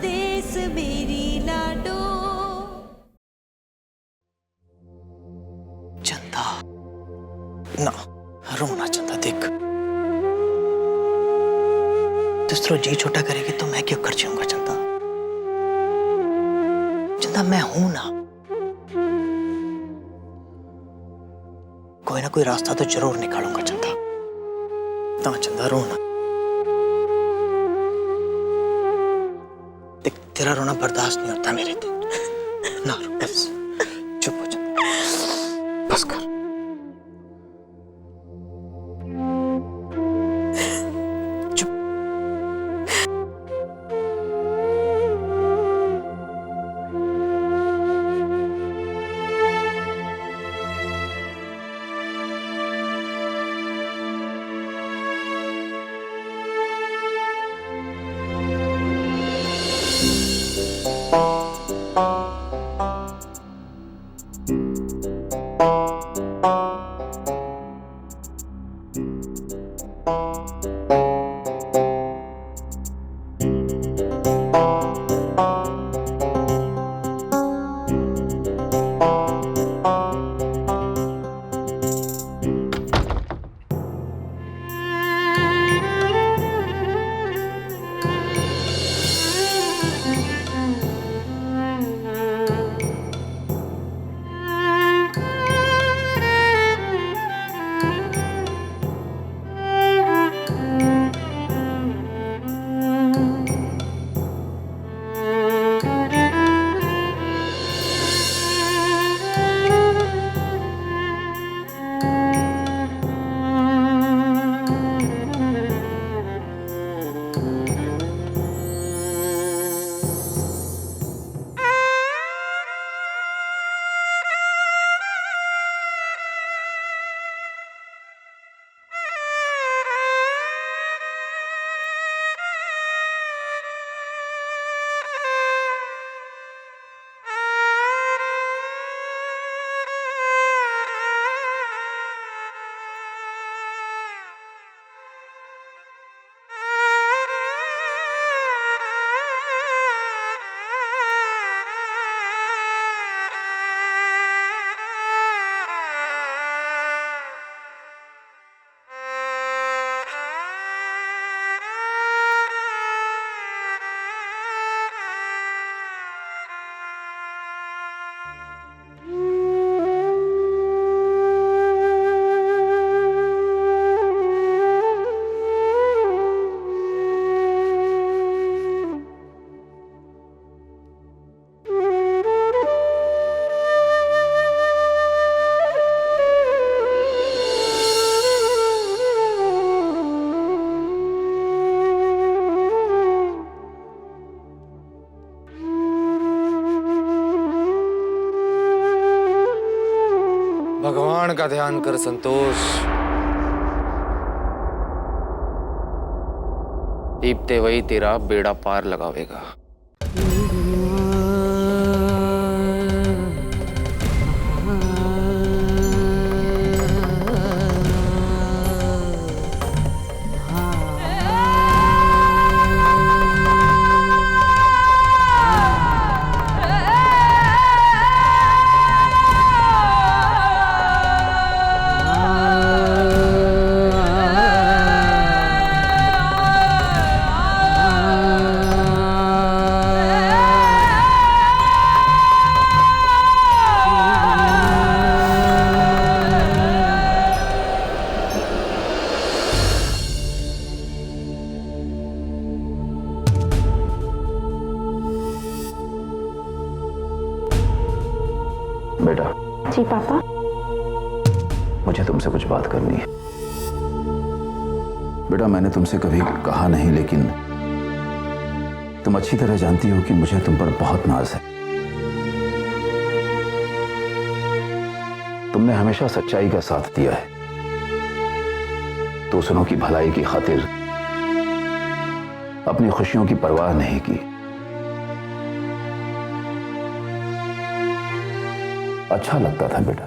देश मेरी लाडो। चंदा ना, रोना चंदा, देख दूसरों जी छोटा करेगी तो मैं क्यों कर जाऊंगा चंदा। चंदा मैं हूं ना, कोई ना कोई रास्ता तो जरूर निकालूंगा चंदा। ना चंदा रोना, देख तेरा रोना बर्दाश्त नहीं होता मेरे से। ना रो, बस चुप हो चंदा, बस कर। भगवान का ध्यान कर संतोष, दीपते वही तेरा बेड़ा पार लगावेगा। बेटा। जी पापा। मुझे तुमसे कुछ बात करनी है। बेटा मैंने तुमसे कभी कहा नहीं, लेकिन तुम अच्छी तरह जानती हो कि मुझे तुम पर बहुत नाज है। तुमने हमेशा सच्चाई का साथ दिया है, दूसरों की भलाई की खातिर अपनी खुशियों की परवाह नहीं की। अच्छा लगता था बेटा।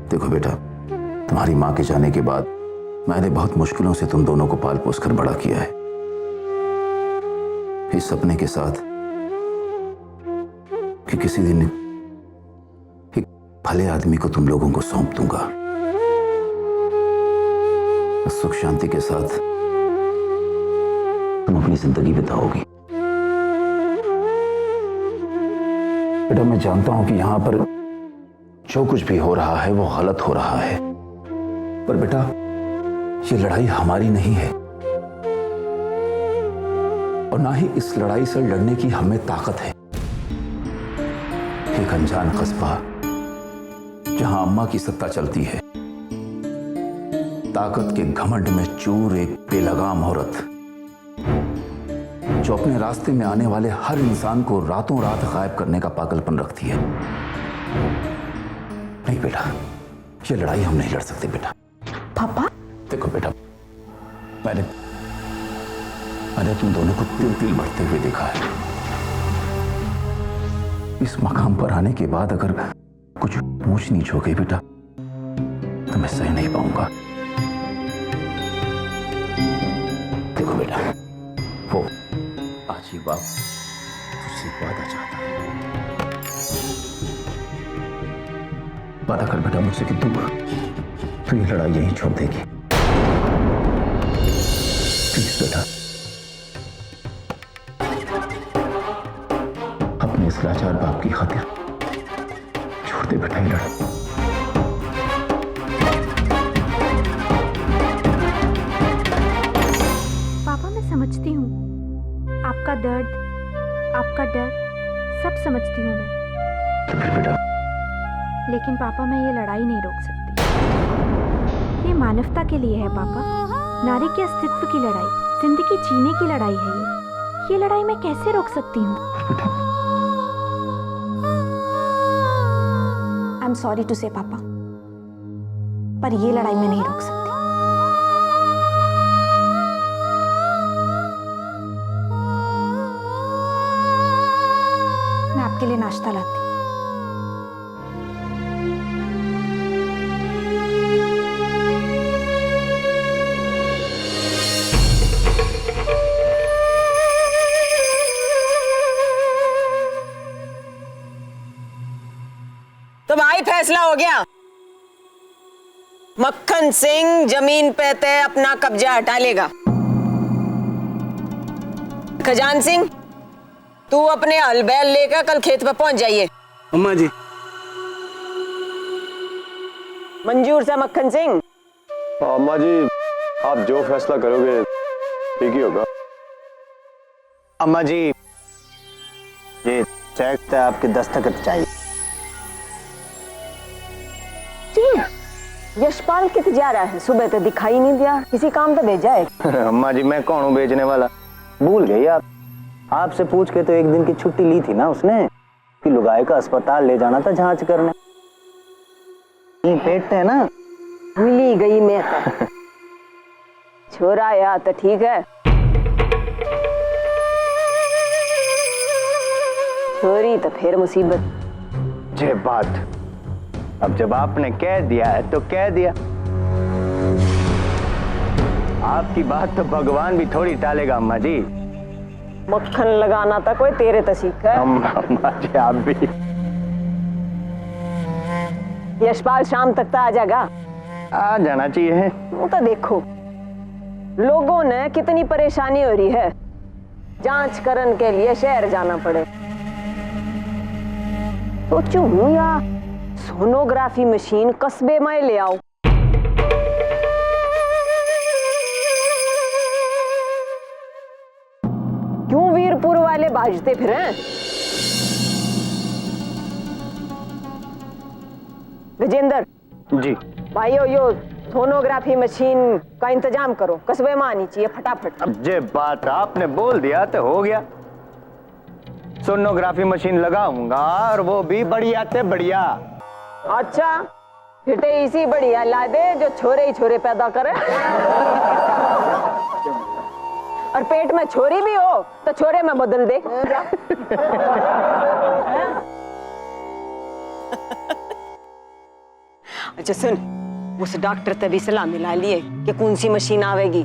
देखो बेटा, तुम्हारी मां के जाने के बाद मैंने बहुत मुश्किलों से तुम दोनों को पाल पोस कर बड़ा किया है। इस सपने के साथ कि किसी दिन एक भले आदमी को तुम लोगों को सौंप दूंगा, सुख शांति के साथ तुम अपनी जिंदगी बिताओगी। बेटा, मैं जानता हूं कि यहां पर जो कुछ भी हो रहा है वो गलत हो रहा है, पर बेटा ये लड़ाई हमारी नहीं है और ना ही इस लड़ाई से लड़ने की हमें ताकत है। एक अनजान कस्बा जहां अम्मा की सत्ता चलती है, ताकत के घमंड में चूर एक बेलगाम औरत जो अपने रास्ते में आने वाले हर इंसान को रातों रात गायब करने का पागलपन रखती है। नहीं बेटा, ये लड़ाई हम नहीं लड़ सकते बेटा। पापा, देखो बेटा, मैंने तुम दोनों को तिल तिल बढ़ते हुए देखा है। इस मकाम पर आने के बाद अगर कुछ ऊंच नीच हो गई बेटा तो मैं सह नहीं पाऊंगा। देखो बेटा, वो आज ही बाप तुझसे वादा चाहता है। वादा कर बेटा मुझसे कि तू ये लड़ाई यहीं छोड़ देगी। प्लीज बेटा, अपने इस लाचार बाप की खातिर छोड़ दे बेटा ये लड़ाई। पापा मैं समझती हूँ आपका दर्द, आपका डर सब समझती हूँ मैं, तो फिर बेटा, लेकिन पापा मैं ये लड़ाई नहीं रोक सकती। ये मानवता के लिए है पापा, नारी के अस्तित्व की लड़ाई, जिंदगी जीने की लड़ाई है ये लड़ाई मैं कैसे रोक सकती हूँ? आई एम सॉरी टू से पापा, पर ये लड़ाई मैं नहीं रोक सकती। मैं आपके लिए नाश्ता लाती हूँ। तो भाई फैसला हो गया, मक्खन सिंह जमीन पे तय अपना कब्जा हटा लेगा। खजान सिंह, तू अपने हल बैल लेकर कल खेत पे पहुंच जाइए। अम्मा जी। मंजूर सा मक्खन सिंह? अम्मा जी, आप जो फैसला करोगे ठीक ही होगा। अम्मा जी, ये चेक पे आपके दस्तखत चाहिए। यशपाल कित जा रहा है? सुबह तो दिखाई नहीं दिया, किसी काम तो भेजा है। अम्मा जी, मैं कौन हूँ बेचने वाला? भूल गई आप? आपसे पूछ के तो एक दिन की छुट्टी ली थी ना उसने कि लुगाई का अस्पताल ले जाना था जांच करने। ये पेटते हैं ना। मिली गई मैं तो। छोरा आया तो ठीक है, छोरी तो फिर मुसीबत। ये बात अब जब आपने कह दिया है तो कह दिया। आपकी बात तो भगवान भी थोड़ी टालेगा अम्मा जी। मक्खन लगाना था कोई तेरे तो सीखा है। अम्मा जी आप भी। यशपाल शाम तक तो आ जाएगा। आ जाना चाहिए। वो तो देखो लोगों ने कितनी परेशानी हो रही है, जांच करने के लिए शहर जाना पड़े। सोचू हूं या सोनोग्राफी मशीन कस्बे में ले आओ। क्यों वीरपुर वाले भाजते फिर हैं? गजेंद्र जी भाइयों, यो सोनोग्राफी मशीन का इंतजाम करो, कस्बे में आनी चाहिए फटाफट। अब ये बात आपने बोल दिया तो हो गया। सोनोग्राफी मशीन लगाऊंगा और वो भी बढ़िया से बढ़िया। अच्छा, फिर तो इसी बढ़िया ला दे जो छोरे ही छोरे पैदा करे। और पेट में छोरी भी हो तो छोरे में बदल दे। अच्छा सुन, उस डॉक्टर से भी सलाह मिला लिए कि कौन सी मशीन आवेगी,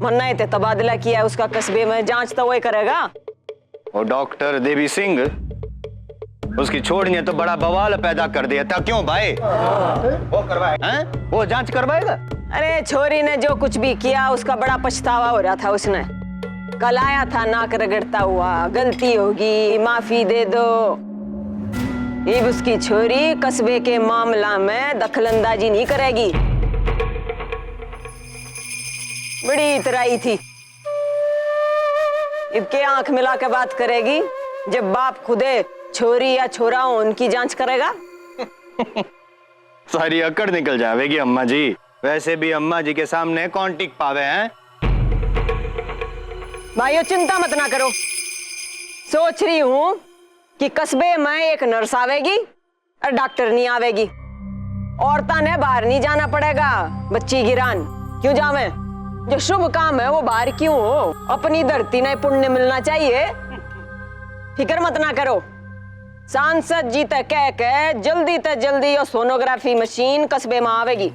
वरना तो तबादला किया उसका कस्बे में, जांच तो वही करेगा। वो डॉक्टर देवी सिंह उसकी छोड़ ने तो बड़ा बवाल पैदा कर दिया था। क्यों भाई? वो करवाएगा? वो जांच करवाएगा? अरे छोरी ने जो कुछ भी किया उसका बड़ा पछतावा हो रहा था उसने। कल आया था नाक रगड़ता हुआ, गलती होगी माफी दे दो। अब उसकी छोरी कस्बे के मामला में दखलंदाजी नहीं करेगी। बड़ी इतराई थी, इबके आंख मिला के बात करेगी जब बाप खुदे छोरी या छोरा हो उनकी जांच करेगा। सारी अकड़ निकल जाएगी अम्मा जी। वैसे भी अम्मा जी के सामने कौन टिक पावे हैं? भाइयों चिंता मत ना करो, सोच रही हूं कि कस्बे में एक नर्स आवेगी और डॉक्टर नहीं आवेगी। औरतां ने बाहर नहीं जाना पड़ेगा बच्ची गिरान। क्यों जावे? जो शुभ काम है वो बाहर क्यों हो? अपनी धरती ने पुण्य मिलना चाहिए। फिक्र मत ना करो, सांसद जी तक कह के जल्दी से जल्दी ये सोनोग्राफी मशीन कस्बे में आवेगी।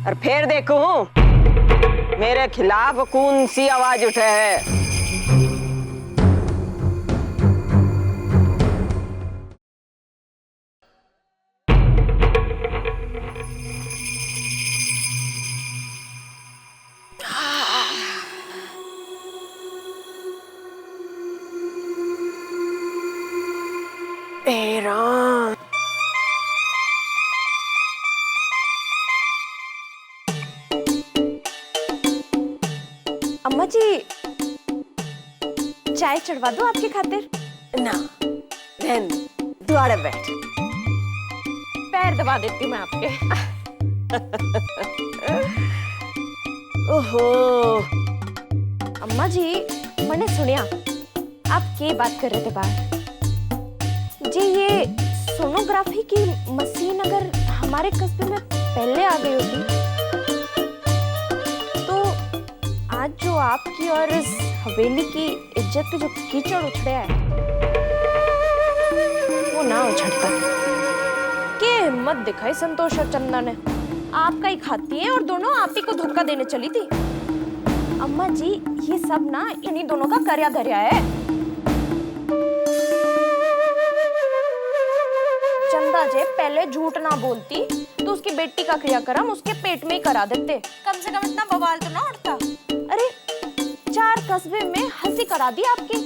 और फिर देखो मेरे खिलाफ कौन सी आवाज उठे है। राम अम्मा जी चाय चढ़वा दो आपकी खातिर? ना रहन द्वारा बैठ। पैर दबा देती हूँ मैं आपके। ओहो अम्मा जी मैंने सुनिया आप क्या बात कर रहे थे बाहर जी। ये सोनोग्राफी की मशीन अगर हमारे कस्बे में पहले आ गई होती तो आज जो आपकी और इस हवेली की इज्जत पे जो कीचड़ उछड़ा है वो ना उछड़ता। क्या हिम्मत दिखाई संतोष और चंदा ने, आपका ही खाती है और दोनों आप ही को धोखा देने चली थी। अम्मा जी ये सब ना इन्हीं दोनों का कर्या धर्या है। चंदा जे पहले झूठ ना बोलती तो उसकी बेटी का क्रियाक्रम उसके पेट में ही करा देते, कम से कम इतना बवाल तो ना उठता। अरे 4 कस्बे में हंसी करा दी आपकी।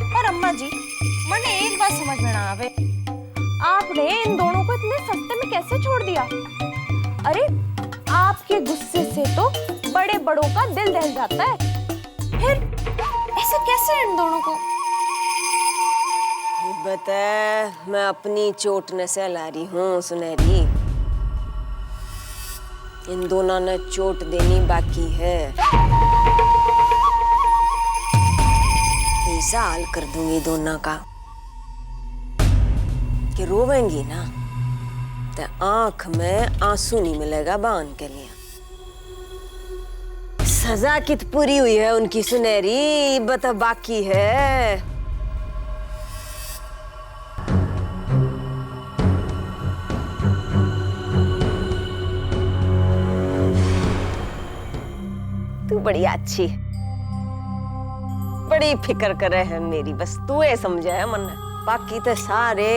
पर अम्मा जी मैंने एक बात समझ में ना आवे, आपने इन दोनों को इतने सस्ते में कैसे छोड़ दिया? अरे आपके गुस्से से तो बड़े बड़ों का दिल दहल जाता है, फिर ऐसे कैसे इन दोनों को? बता, मैं अपनी चोट न सहला रही हूँ सुनहरी। इन दोनों ने चोट देनी बाकी है। ऐसा हाल कर दूंगी दोनों का कि रोवेंगी ना तो आंख में आंसू नहीं मिलेगा बांध के लिए। सजा कित पूरी हुई है उनकी सुनहरी, बता बाकी है। तू बड़ी अच्छी, बड़ी फिक्र करे है मेरी, बस तू ये समझा है मन। बाकी तो सारे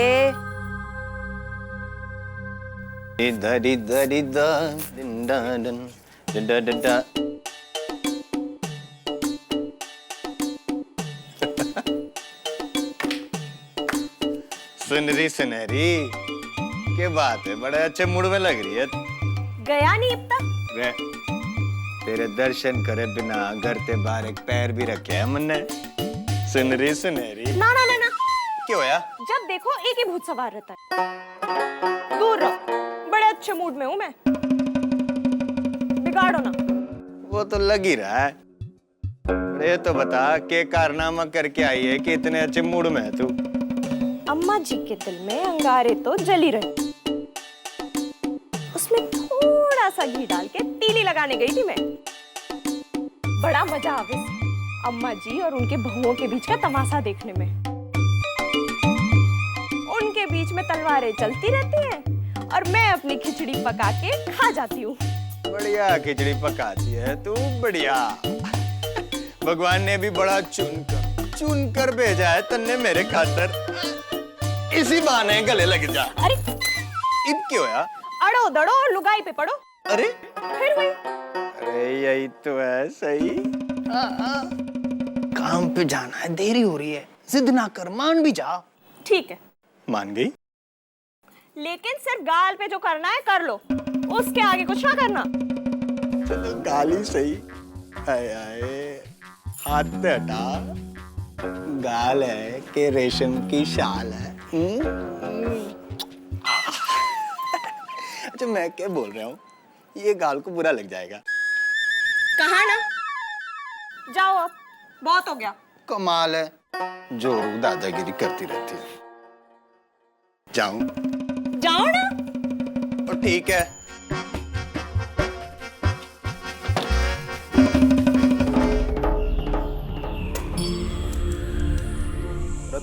इधर इधर इधर सुनरी सुनहरी क्या बात है, बड़े अच्छे मूड में लग रही है। गया नहीं अब तक? तेरे दर्शन करे बिना घर ते बाहर एक पैर भी रखे है मन ने। सुनरी सुनहरी ना ना ना ना, क्यों होया? जब देखो एक ही भूत सवार रहता है। दूर रहो, बड़े अच्छे मूड में हूँ मैं, बिगाड़ो ना। वो तो लग ही रहा है। ये तो बता के कारनामा करके आई है कि इतने अच्छे मूड में है तू? अम्मा जी के दिल में अंगारे तो जली रहे, उसमें थोड़ा सा घी डाल के तीली लगाने गई थी मैं। बड़ा मजा आवे अम्मा जी और उनके बहुओं के बीच का तमाशा देखने में। उनके बीच में तलवारें चलती रहती हैं और मैं अपनी खिचड़ी पका के खा जाती हूँ। बढ़िया खिचड़ी पकाती है तू, बढ़िया। भगवान ने भी बड़ा चुन कर भेजा है तन्ने मेरे खातर। इसी बहाने गले लग जा। अरे इब क्यों या? अड़ो दड़ो और लुगाई पे पड़ो। अरे फिर वही। अरे यही तो है सही। काम पे जाना है, देरी हो रही है, जिद ना कर, मान भी जा। ठीक है, मान गई? लेकिन सिर्फ गाल पे जो करना है कर लो, उसके आगे कुछ ना करना। चलो गाली सही। आए आए, हाथ पे हटा। गाल है कि रेशम की शाल है? अच्छा मैं क्या बोल रहा हूँ, ये गाल को बुरा लग जाएगा। कहा ना, जाओ अब, बहुत हो गया। कमाल है, जोरू दादागिरी करती रहती है। जाऊं? जाओ ना। और ठीक है।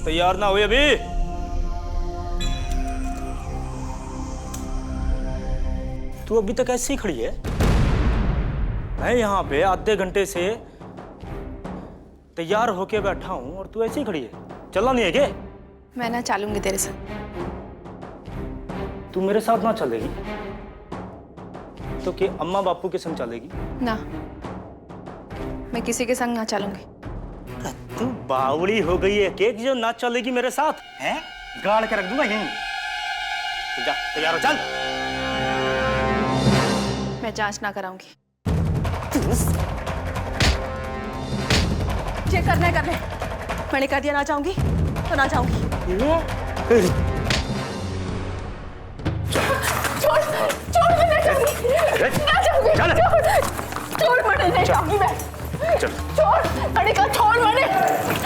तैयार ना हुए अभी? तू अभी तक ऐसे ही खड़ी है? मैं यहाँ पे आधे घंटे से तैयार होके बैठा हूँ और तू ऐसे ही खड़ी है। चलना नहीं है क्या? मैं ना चलूंगी तेरे साथ। तू मेरे साथ ना चलेगी तो कि अम्मा बापू के संग चलेगी? ना, मैं किसी के संग ना चलूंगी। तू बावड़ी हो गई है कि जो ना चलेगी मेरे साथ? हैं? गाड़ के रख दूंगा यहीं। तो जा, तैयार हो, चल। मैं जांच ना कराऊंगी। ये करना है कर ले। मैंने कह दिया ना जाऊंगी तो ना जाऊंगी। छोड़ छोड़, मैं नहीं जाऊंगी। ना जाऊंगी। छोड़, मैं नहीं जाऊंगी। मैं छोड़, मैंने कहा छोड़। मैंने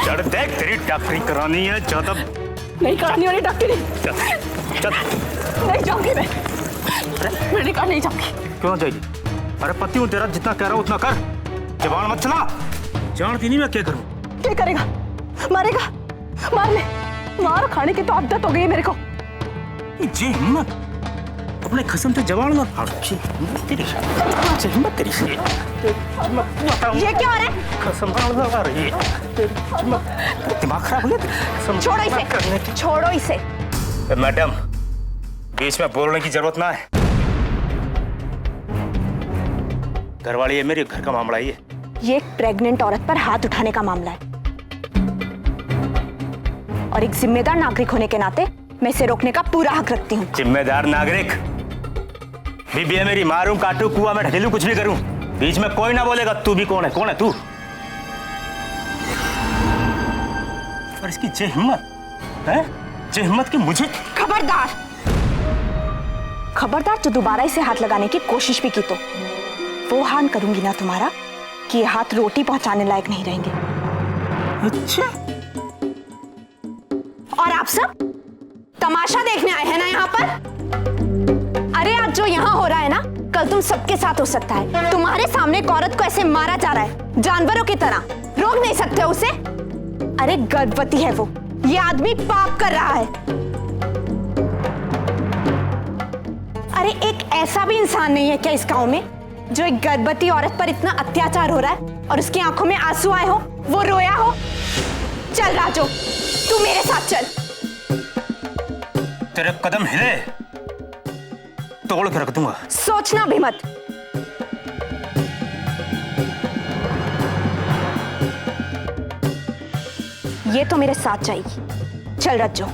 चल देख, तेरी डॉक्टरी करानी है ज्यादा नहीं करानी वाली डॉक्टरी। चल। नहीं जाऊंगी मैं। मैंने कहा नहीं जाऊंगी। क्यों जाएगी? अरे पति हूँ तेरा, जितना कह रहा हूँ उतना कर। जबान मत चला। जानती नहीं मैं क्या करूँ। क्या करेगा? मारेगा? मार ले, मार खाने की तो आदत हो गई है मेरे को। जी हिम्मत, अपने खसम से जबान मत फाड़। तेरी हिम्मत, तेरी ये क्या हो रहा है? खसम आ रही है। दिमाग खराब हो गया। छोड़ो इसे, छोड़ो इसे। मैडम, बीच में बोलने की जरूरत ना है। घरवाली है मेरी, घर का मामला है ये एक प्रेग्नेंट औरत पर हाथ उठाने का मामला है और एक जिम्मेदार नागरिक होने के नाते मैं इसे रोकने का पूरा हक रखती हूँ। जिम्मेदार नागरिक? बीबी है मेरी, मारूं, काटूं, कुआं में ढकेलूं, कुछ भी करूं, बीच में कोई ना बोलेगा। तू भी कौन है? कौन है तू? और इसकी जे हिम्मत है, जे हिम्मत कि मुझे। खबरदार, खबरदार, जो दोबारा इसे हाथ लगाने की कोशिश भी की तो वो हाल करूंगी ना तुम्हारा कि ये हाथ रोटी पहुंचाने लायक नहीं रहेंगे। अच्छा, और आप सब तमाशा देखने आए हैं ना यहाँ पर? अरे आज जो यहाँ हो रहा है ना, कल तुम सबके साथ हो सकता है। तुम्हारे सामने एक औरत को ऐसे मारा जा रहा है जानवरों की तरह, रोक नहीं सकते उसे? अरे गर्भवती है वो, ये आदमी पाप कर रहा है। अरे एक ऐसा भी इंसान नहीं है क्या इस गांव में जो एक गर्भवती औरत पर इतना अत्याचार हो रहा है और उसकी आंखों में आंसू आए हो, वो रोया हो? चल राजू, तू मेरे साथ चल। तेरे कदम हिले तोड़ के रख दूंगा। सोचना भी मत। ये तो मेरे साथ जाएगी। चल रज्जो।